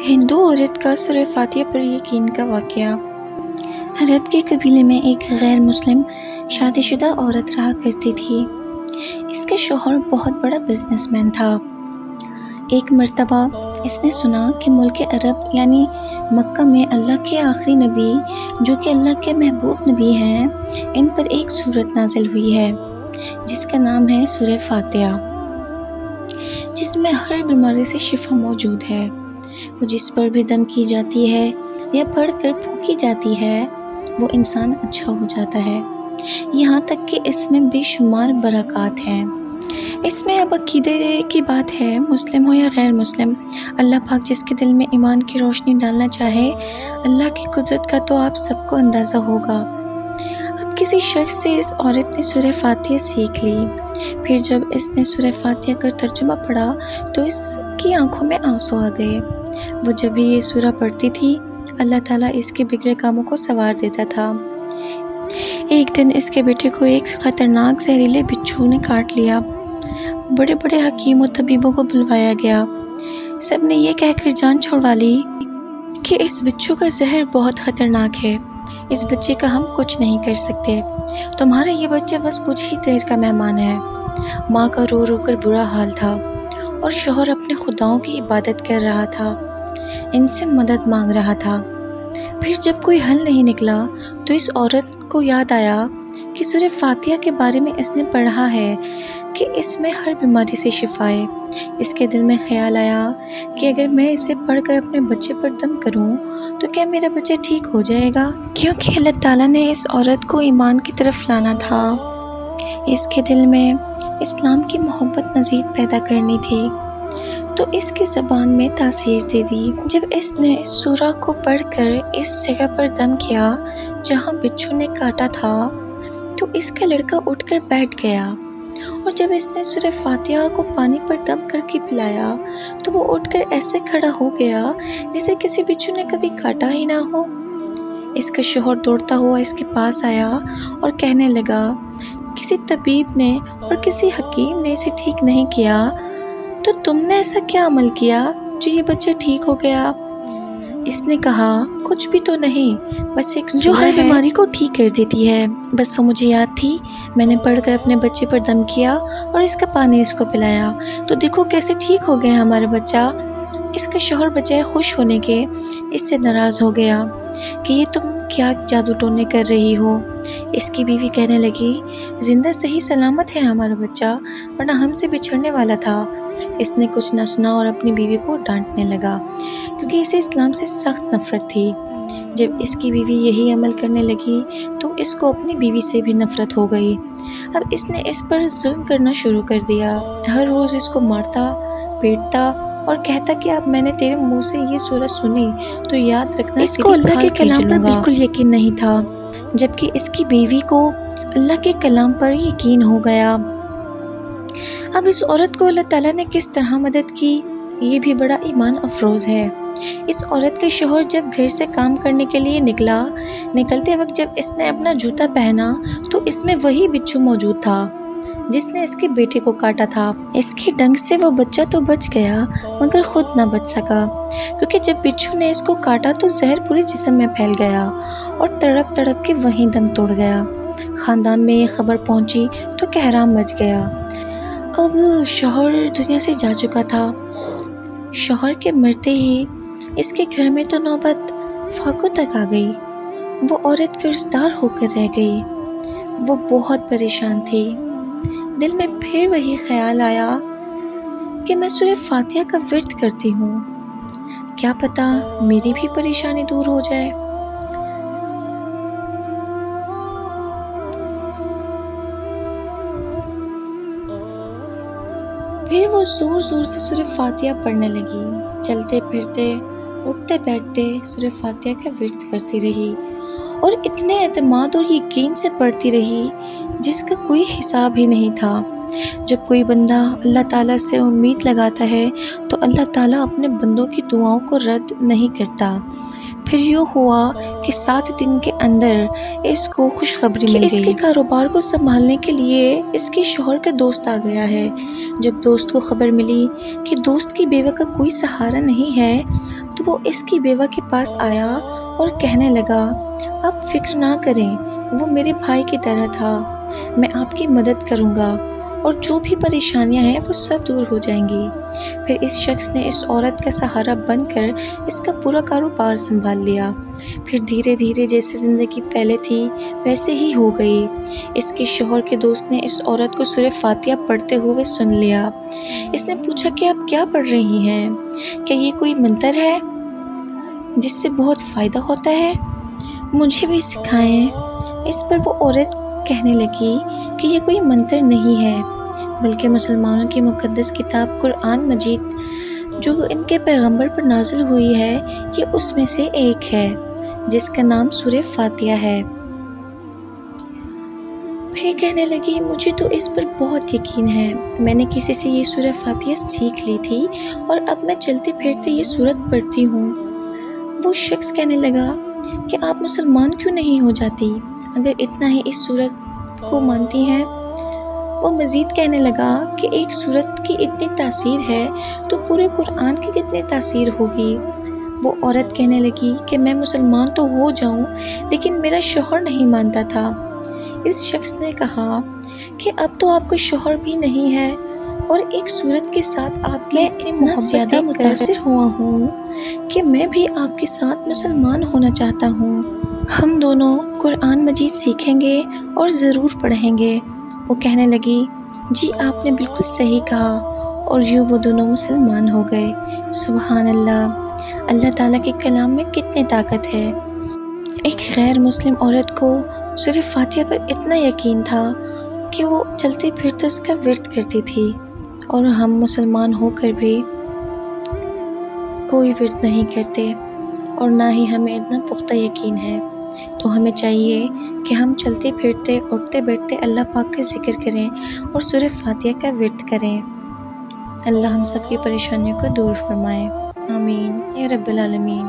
ہندو عورت کا سورہ فاتحہ پر یقین کا واقعہ۔ عرب کے قبیلے میں ایک غیر مسلم شادی شدہ عورت رہا کرتی تھی۔ اس کے شوہر بہت بڑا بزنس مین تھا۔ ایک مرتبہ اس نے سنا کہ ملک عرب یعنی مکہ میں اللہ کے آخری نبی جو کہ اللہ کے محبوب نبی ہیں، ان پر ایک سورت نازل ہوئی ہے جس کا نام ہے سورہ فاتحہ، جس میں ہر بیماری سے شفا موجود ہے۔ وہ جس پر بھی دم کی جاتی ہے یا پڑھ کر پھونکی جاتی ہے وہ انسان اچھا ہو جاتا ہے، یہاں تک کہ اس میں بے شمار برکات ہیں۔ اس میں اب عقیدے کی بات ہے، مسلم ہو یا غیر مسلم، اللہ پاک جس کے دل میں ایمان کی روشنی ڈالنا چاہے، اللہ کی قدرت کا تو آپ سب کو اندازہ ہوگا۔ اب کسی شخص سے اس عورت نے سورہ فاتحہ سیکھ لی، پھر جب اس نے سورہ فاتحہ کا ترجمہ پڑھا تو اس کی آنکھوں میں آنسو آ گئے۔ وہ جب بھی یہ سورہ پڑھتی تھی اللہ تعالیٰ اس کے بگڑے کاموں کو سنوار دیتا تھا۔ ایک دن اس کے بیٹے کو ایک خطرناک زہریلے بچھو نے کاٹ لیا۔ بڑے بڑے حکیم و طبیبوں کو بلوایا گیا، سب نے یہ کہہ کر جان چھڑوا لی کہ اس بچھو کا زہر بہت خطرناک ہے، اس بچے کا ہم کچھ نہیں کر سکتے، تمہارا یہ بچہ بس کچھ ہی دیر کا مہمان ہے۔ ماں کا رو رو کر برا حال تھا اور شوہر اپنے خداؤں کی عبادت کر رہا تھا، ان سے مدد مانگ رہا تھا۔ پھر جب کوئی حل نہیں نکلا تو اس عورت کو یاد آیا کہ سورہ فاتحہ کے بارے میں اس نے پڑھا ہے کہ اس میں ہر بیماری سے شفا ہے۔ اس کے دل میں خیال آیا کہ اگر میں اسے پڑھ کر اپنے بچے پر دم کروں تو کیا میرا بچہ ٹھیک ہو جائے گا، کیونکہ اللہ تعالیٰ نے اس عورت کو ایمان کی طرف لانا تھا، اس کے دل میں اسلام کی محبت مزید پیدا کرنی تھی، تو اس کی زبان میں تاثیر دے دی۔ جب اس نے اس سورہ کو پڑھ کر اس جگہ پر دم کیا جہاں بچھو نے کاٹا تھا تو اس کا لڑکا اٹھ کر بیٹھ گیا، اور جب اس نے سورہ فاتحہ کو پانی پر دم کر کے پلایا تو وہ اٹھ کر ایسے کھڑا ہو گیا جسے کسی بچھو نے کبھی کاٹا ہی نہ ہو۔ اس کا شوہر دوڑتا ہوا اس کے پاس آیا اور کہنے لگا، کسی طبیب نے اور کسی حکیم نے اسے ٹھیک نہیں کیا تو تم نے ایسا کیا عمل کیا جو یہ بچہ ٹھیک ہو گیا؟ اس نے کہا، کچھ بھی تو نہیں، بس ایک جو ہر بیماری کو ٹھیک کر دیتی ہے، بس وہ مجھے یاد تھی، میں نے پڑھ کر اپنے بچے پر دم کیا اور اس کا پانی اس کو پلایا تو دیکھو کیسے ٹھیک ہو گیا ہمارا بچہ۔ اس کا شوہر بجائے خوش ہونے کے اس سے ناراض ہو گیا کہ یہ تم کیا جادو ٹونے کر رہی ہو۔ اس کی بیوی کہنے لگی، زندہ صحیح سلامت ہے ہمارا بچہ، ورنہ ہم سے بچھڑنے والا تھا۔ اس نے کچھ نہ سنا اور اپنی بیوی کو ڈانٹنے لگا کیونکہ اسے اسلام سے سخت نفرت تھی۔ جب اس کی بیوی یہی عمل کرنے لگی تو اس کو اپنی بیوی سے بھی نفرت ہو گئی۔ اب اس نے اس پر ظلم کرنا شروع کر دیا، ہر روز اس کو مارتا پیٹتا اور کہتا کہ اب میں نے تیرے منہ سے یہ سورت سنی تو یاد رکھنا، اس کو اللہ کے کلام پر بالکل یقین نہیں تھا، جبکہ اس کی بیوی کو اللہ کے کلام پر یقین ہو گیا۔ اب اس عورت کو اللہ تعالیٰ نے کس طرح مدد کی، یہ بھی بڑا ایمان افروز ہے۔ اس عورت کے شوہر جب گھر سے کام کرنے کے لیے نکلتے وقت جب اس نے اپنا جوتا پہنا تو اس میں وہی بچھو موجود تھا جس نے اس کے بیٹے کو کاٹا تھا۔ اس کی ڈنک سے وہ بچہ تو بچ گیا مگر خود نہ بچ سکا، کیونکہ جب بچھو نے اس کو کاٹا تو زہر پورے جسم میں پھیل گیا اور تڑپ تڑپ کے وہیں دم توڑ گیا۔ خاندان میں یہ خبر پہنچی تو کہرام مچ گیا۔ اب شوہر دنیا سے جا چکا تھا۔ شوہر کے مرتے ہی اس کے گھر میں تو نوبت فاقوں تک آ گئی۔ وہ عورت قرض دار ہو کر رہ گئی۔ وہ بہت پریشان تھی۔ دل میں پھر وہی خیال آیا کہ میں سورہ فاتحہ کا ورد کرتی ہوں، کیا پتہ میری بھی پریشانی دور ہو جائے۔ پھر وہ زور زور سے سورہ فاتحہ پڑھنے لگی، چلتے پھرتے اٹھتے بیٹھتے سورہ فاتحہ کا ورد کرتی رہی اور اتنے اعتماد اور یقین سے پڑھتی رہی جس کا کوئی حساب ہی نہیں تھا۔ جب کوئی بندہ اللہ تعالیٰ سے امید لگاتا ہے تو اللہ تعالیٰ اپنے بندوں کی دعاؤں کو رد نہیں کرتا۔ پھر یوں ہوا کہ 7 دن کے اندر اس کو خوشخبری مل گئی کہ اس کے کاروبار کو سنبھالنے کے لیے اس کے شوہر کا دوست آ گیا ہے۔ جب دوست کو خبر ملی کہ دوست کی بیوہ کا کوئی سہارا نہیں ہے تو تو وہ اس کی بیوہ کے پاس آیا اور کہنے لگا، آپ فکر نہ کریں، وہ میرے بھائی کی طرح تھا، میں آپ کی مدد کروں گا اور جو بھی پریشانیاں ہیں وہ سب دور ہو جائیں گی۔ پھر اس شخص نے اس عورت کا سہارا بن کر اس کا پورا کاروبار سنبھال لیا۔ پھر دھیرے دھیرے جیسے زندگی پہلے تھی ویسے ہی ہو گئی۔ اس کے شوہر کے دوست نے اس عورت کو سورہ فاتحہ پڑھتے ہوئے سن لیا۔ اس نے پوچھا کہ آپ کیا پڑھ رہی ہیں؟ کیا یہ کوئی منتر ہے جس سے بہت فائدہ ہوتا ہے؟ مجھے بھی سکھائیں۔ اس پر وہ عورت کہنے لگی کہ یہ کوئی منتر نہیں ہے، بلکہ مسلمانوں کی مقدس کتاب قرآن مجید جو ان کے پیغمبر پر نازل ہوئی ہے، یہ اس میں سے ایک ہے جس کا نام سورہ فاتحہ ہے۔ پھر کہنے لگی، مجھے تو اس پر بہت یقین ہے، میں نے کسی سے یہ سورہ فاتحہ سیکھ لی تھی اور اب میں چلتے پھرتے یہ سورت پڑھتی ہوں۔ وہ شخص کہنے لگا کہ آپ مسلمان کیوں نہیں ہو جاتی اگر اتنا ہی اس سورت کو مانتی ہیں؟ وہ مزید کہنے لگا کہ ایک سورت کی اتنی تاثیر ہے تو پورے قرآن کی کتنی تاثیر ہوگی۔ وہ عورت کہنے لگی کہ میں مسلمان تو ہو جاؤں لیکن میرا شوہر نہیں مانتا تھا۔ اس شخص نے کہا کہ اب تو آپ کا شوہر بھی نہیں ہے اور ایک سورت کے ساتھ آپ کی اتنی محبت سے متاثر ہوا ہوں کہ میں بھی آپ کے ساتھ مسلمان ہونا چاہتا ہوں۔ ہم دونوں قرآن مجید سیکھیں گے اور ضرور پڑھیں گے۔ وہ کہنے لگی، جی آپ نے بالکل صحیح کہا، اور یوں وہ دونوں مسلمان ہو گئے۔ سبحان اللہ، اللہ تعالیٰ کے کلام میں کتنی طاقت ہے۔ ایک غیر مسلم عورت کو سورہ فاتحہ پر اتنا یقین تھا کہ وہ چلتے پھرتے اس کا ورد کرتی تھی، اور ہم مسلمان ہو کر بھی کوئی ورد نہیں کرتے اور نہ ہی ہمیں اتنا پختہ یقین ہے۔ تو ہمیں چاہیے کہ ہم چلتے پھرتے اٹھتے بیٹھتے اللہ پاک کا ذکر کریں اور سورہ فاتحہ کا ورد کریں۔ اللہ ہم سب کی پریشانیوں کو دور فرمائے، آمین یا رب العالمین۔